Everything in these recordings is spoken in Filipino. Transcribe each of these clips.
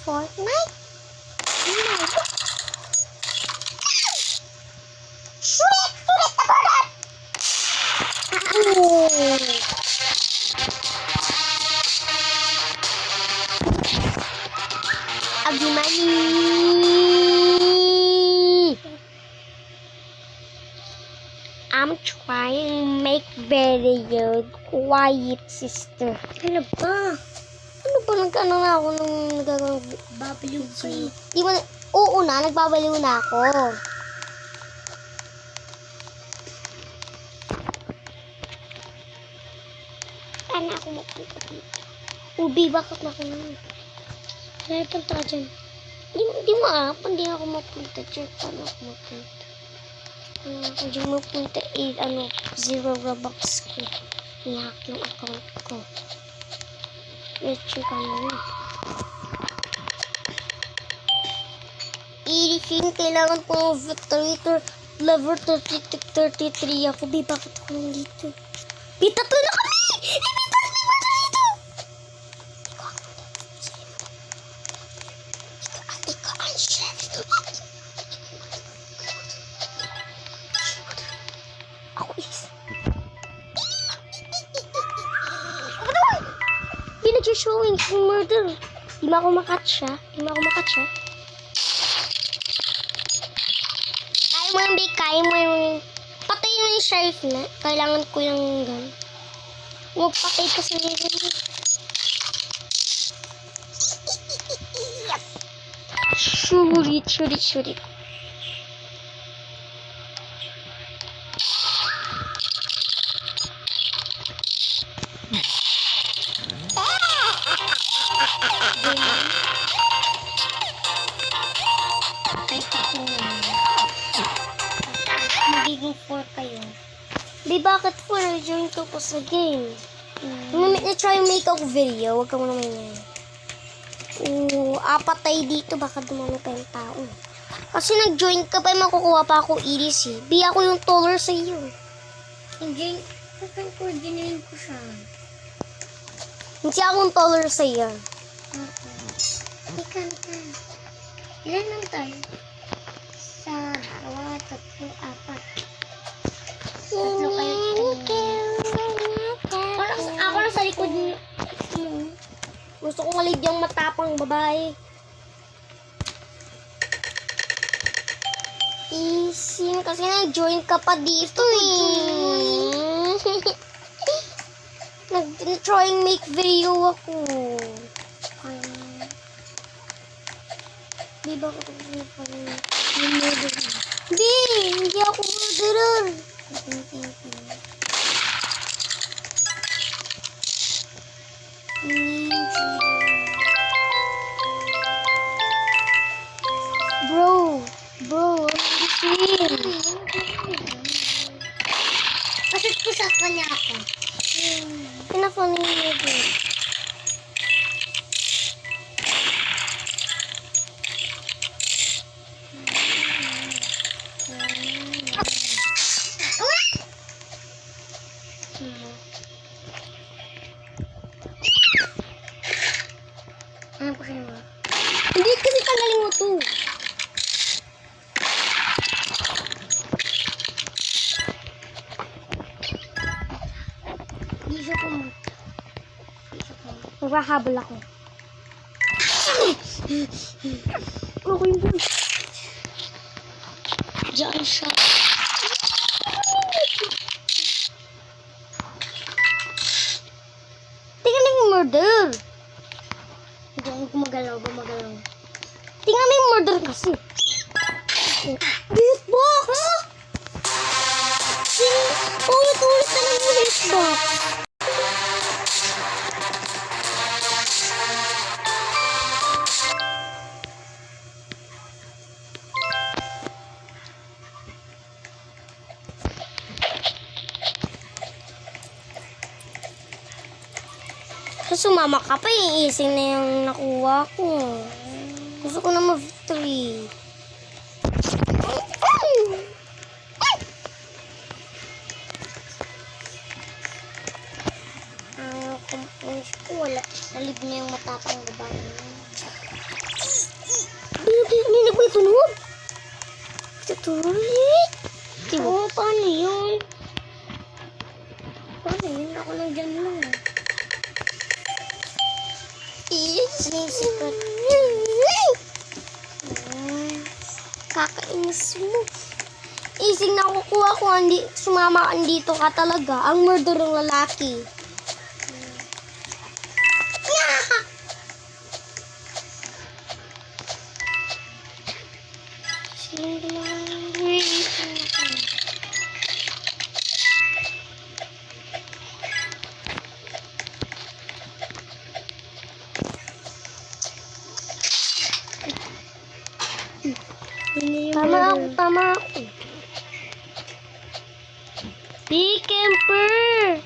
Fortnite? Shoot na burger! I'm trying to make video. Quiet, sister. Ano ba? Ano ba? Nag-ano na ako nung nagagawang Babaliw ka eh. Di ba? Oo na, nagbabaliw na ako. Saan na ako mapunta dito? Ubi, bakit na ako naman? Kaya punta ka dyan. Di mo alam, hindi ako mapunta dyan. Paano ako mapunta? Ako dyan mapunta, zero Robux ko. Nihack yung account ko. Let's check ano. Irishin, kailangan ko ng victory level 33 ako. Bi, bakit ako nandito? Bi, tatlo na kami! Ikaw ang chef. Ako is. Bi, nag-showing si murder. Di ba ako makatcha? Kaya mo yung patay mo yung sheriff na. Kailangan ko yung gun. Huwag patay kasi yung gun. Shoot it. Magiging 4 kayo. Di, bakit 4? Join ko po sa game. Na-try make ako video. Huwag ka mo naman yan. Apat tayo dito. Baka dumami pa yung tao. Kasi nag-join ka pa, makukuha pa ako EDC. Bi, ako yung taller sa iyo. Hindi. Coordinate ko siya. Hindi akong taller sa iyo. Ika. Ilan lang tayo? Isa, dalawa, tatlo, apat. Tatlo kayo. Ako lang sa likod mo. Gusto kong aligyang matapang babae. Easy. Kasi nag-join ka pa dito eh. Nag-trying make video ako. Di ba ako hindi ako murderer. Bro, Pasat ko sa kanya ako. pinafanin mo din. Ano pa kayo? Hindi kasi tanggalin mo to. Giso ko mo. Maghahabol ako. Okay, boy. Diyan siya. Tingnan mo yung murder. Hindi ako gumagalaw. Tingnan mo yung murder kasi. Hitbox! Ulit-ulit na lang yung hitbox. Sumama ka pa, iising na yung nakuha ko. Gusto ko na ma-victory. Kumpons ko, wala. Salib na yung matapang babae. Hindi ko itunog. Tutuloy. Oo, paano yun? Paano yun? Ako lang dyan lang. Sinisipat. Kakainis mo. Ising na kukuha ko, sumama ka dito ka talaga. Ang murderong lalaki. Silang dalawa. Tama ako. Di camper!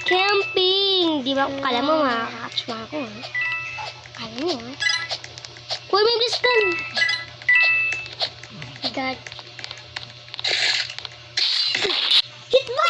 Camping! Di ba? Kala mo makakatch mo ako, ha? Kala mo, ha? Uy, may biskan! God. Hit ba?